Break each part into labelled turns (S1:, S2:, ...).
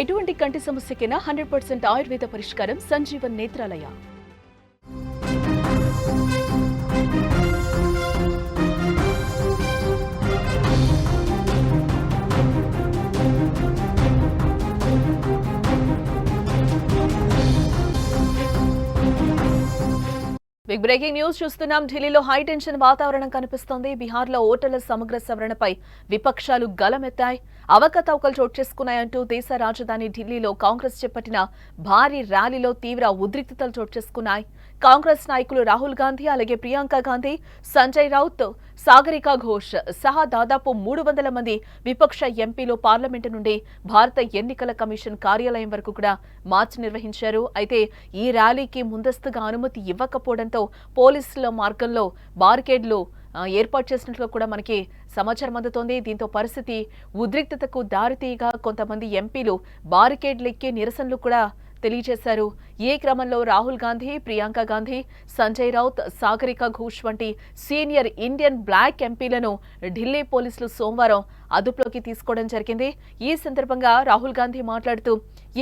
S1: ఎటువంటి కంటి సమస్యకైనా 100% ఆయుర్వేద పరిష్కారం Sanjeevan Netralaya. Big breaking news చూస్తున్నాం. ఢిల్లీలో హై టెన్షన్ వాతావరణం కనిపిస్తోంది. బీహార్లో ఓటర్ల సమగ్ర సవరణపై విపక్షాలు గలమెత్తాయి. అవకతవకలు చోటు చేసుకున్నాయంటూ దేశ రాజధాని ఢిల్లీలో కాంగ్రెస్ చేపట్టిన భారీ ర్యాలీలో తీవ్ర ఉద్రిక్తతలు చోటు చేసుకున్నాయి. కాంగ్రెస్ నాయకులు రాహుల్ గాంధీ, అలాగే ప్రియాంక గాంధీ, సంజయ్ రౌత్, సాగరికా ఘోష్ సహా దాదాపు 300 మంది విపక్ష ఎంపీలు పార్లమెంటు నుండి భారత ఎన్నికల కమిషన్ కార్యాలయం వరకు కూడా మార్చ్ నిర్వహించారు. అయితే ఈ ర్యాలీకి ముందస్తుగా అనుమతి ఇవ్వకపోవడంతో పోలీసుల మార్గంలో బారికేడ్లు ఏర్పాటు చేసినట్లు కూడా మనకి సమాచారం అందుతోంది. దీంతో పరిస్థితి ఉద్రిక్తతకు దారితీయగా కొంతమంది ఎంపీలు బారికేడ్లెక్కి నిరసనలు కూడా తెలియజేశారు. ఈ క్రమంలో రాహుల్ గాంధీ, ప్రియాంక గాంధీ, సంజయ్ రౌత్, సాగరికా ఘోష్ వంటి సీనియర్ ఇండియన్ బ్లాక్ ఎంపీలను ఢిల్లీ పోలీసులు సోమవారం అదుపులోకి తీసుకోవడం జరిగింది. ఈ సందర్భంగా రాహుల్ గాంధీ మాట్లాడుతూ,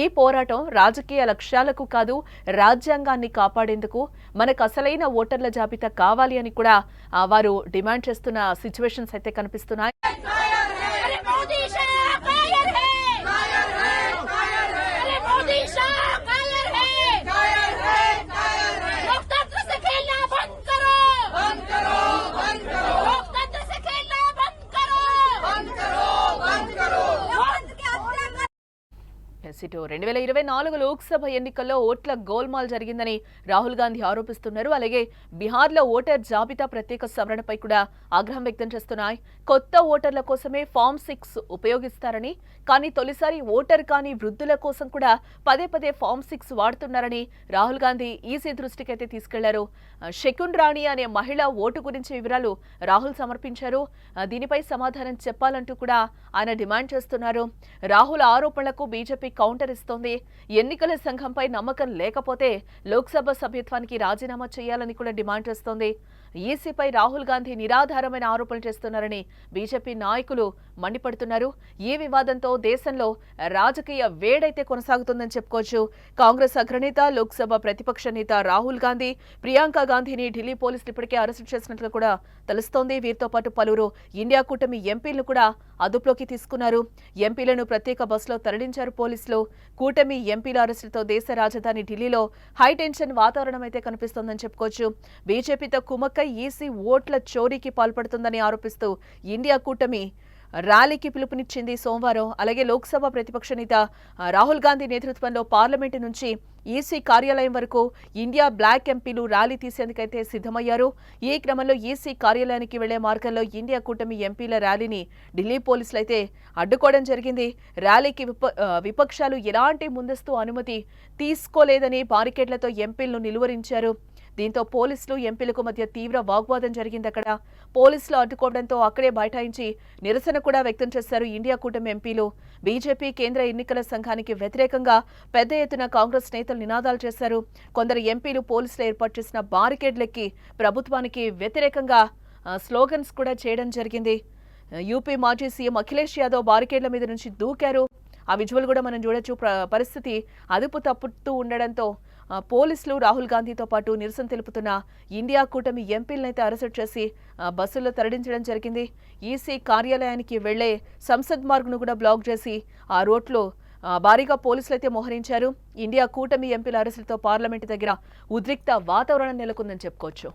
S1: ఈ పోరాటం రాజకీయ లక్ష్యాలకు కాదు, రాజ్యాంగాన్ని కాపాడేందుకు మనకు అసలైన ఓటర్ల జాబితా కావాలి అని కూడా వారు డిమాండ్ చేస్తున్న సిచ్యువేషన్స్ అయితే కనిపిస్తున్నాయి. ఇటు 2024 లోక్సభ ఎన్నికల్లో ఓట్ల గోల్మాల్ జరిగిందని రాహుల్ గాంధీ ఆరోపిస్తున్నారు. అలాగే బీహార్లో ఓటర్ జాబితా ప్రత్యేక సవరణపై కూడా ఆగ్రహం వ్యక్తం చేస్తున్నాయి. కొత్త ఓటర్ల కోసమే ఫామ్ 6 ఉపయోగిస్తారని, కానీ తొలిసారి ఓటర్ కాని వృద్ధుల కోసం కూడా పదే పదే ఫామ్ 6 వాడుతున్నారని రాహుల్ గాంధీ ఈసీ దృష్టికైతే తీసుకెళ్లారు. షకున్ రాణి అనే మహిళ ఓటు గురించి వివరాలు రాహుల్ సమర్పించారు. దీనిపై సమాధానం చెప్పాలంటూ కూడా ఆయన డిమాండ్ చేస్తున్నారు. రాహుల్ ఆరోపణలకు బీజేపీ కౌంటర్ ఇస్తోంది. ఎన్నికల సంఘంపై నమ్మకం లేకపోతే లోక్సభ సభ్యత్వానికి రాజీనామా చేయాలని కూడా డిమాండ్ చేస్తోంది. ఈసీపై రాహుల్ గాంధీ నిరాధారమైన ఆరోపణలు చేస్తున్నారని బీజేపీ నాయకులు మండిపడుతున్నారు. ఈ వివాదంతో దేశంలో రాజకీయ వేడైతే కొనసాగుతుందని చెప్పుకోవచ్చు. కాంగ్రెస్ అగ్రనేత, లోక్సభ ప్రతిపక్ష నేత రాహుల్ గాంధీ, ప్రియాంక గాంధీని ఢిల్లీ పోలీసులు ఇప్పటికే అరెస్టు చేసినట్లు కూడా తెలుస్తోంది. వీరితో పాటు పలువురు ఇండియా కూటమి ఎంపీలను కూడా అదుపులోకి తీసుకున్నారు. ఎంపీలను ప్రత్యేక బస్సులో తరలించారు పోలీసులు. కూటమి ఎంపీల అరెస్టులతో దేశ రాజధాని ఢిల్లీలో హై టెన్షన్ వాతావరణం అయితే కనిపిస్తోందని చెప్పుకోవచ్చు. బీజేపీతో కుమ్మక్కై ఈసీ ఓట్ల చోరీకి పాల్పడుతుందని ఆరోపిస్తూ ఇండియా కూటమి ర్యాలీకి పిలుపునిచ్చింది సోమవారం. అలాగే లోక్సభ ప్రతిపక్ష నేత రాహుల్ గాంధీ నేతృత్వంలో పార్లమెంటు నుంచి ఈసీ కార్యాలయం వరకు ఇండియా బ్లాక్ ఎంపీలు ర్యాలీ తీసేందుకైతే సిద్ధమయ్యారు. ఈ క్రమంలో ఈసీ కార్యాలయానికి వెళ్లే మార్గంలో ఇండియా కూటమి ఎంపీల ర్యాలీని ఢిల్లీ పోలీసులు అయితే అడ్డుకోవడం జరిగింది. ర్యాలీకి విపక్షాలు ఎలాంటి ముందస్తు అనుమతి తీసుకోలేదని బారికేడ్లతో ఎంపీలను నిలువరించారు. దీంతో పోలీసులు, ఎంపీలకు మధ్య తీవ్ర వాగ్వాదం జరిగింది. అక్కడ పోలీసులు అడ్డుకోవడంతో అక్కడే బైఠాయించి నిరసన కూడా వ్యక్తం చేశారు ఇండియా కూటమి ఎంపీలు. బీజేపీ కేంద్ర ఎన్నికల సంఘానికి వ్యతిరేకంగా పెద్ద ఎత్తున కాంగ్రెస్ నేతలు నినాదాలు చేశారు. కొందరు ఎంపీలు పోలీసులు ఏర్పాటు చేసిన బారికేడ్లెక్కి ప్రభుత్వానికి వ్యతిరేకంగా స్లోగన్స్ కూడా చేయడం జరిగింది. యూపీ మాజీ సీఎం అఖిలేష్ యాదవ్ బారికేడ్ల మీద నుంచి దూకారు. ఆ విజువల్ కూడా మనం చూడొచ్చు. పరిస్థితి అదుపు తప్పుతూ ఉండడంతో పోలీసులు రాహుల్ గాంధీతో పాటు నిరసన తెలుపుతున్న ఇండియా కూటమి ఎంపీలనైతే అరెస్టు చేసి బస్సుల్లో తరలించడం జరిగింది. ఈసీ కార్యాలయానికి వెళ్లే సంసద్ మార్గ్ను కూడా బ్లాక్ చేసి ఆ రోడ్లో భారీగా పోలీసులు అయితే మోహరించారు. ఇండియా కూటమి ఎంపీల అరెస్టులతో పార్లమెంటు దగ్గర ఉద్రిక్త వాతావరణం నెలకొందని చెప్పుకోవచ్చు.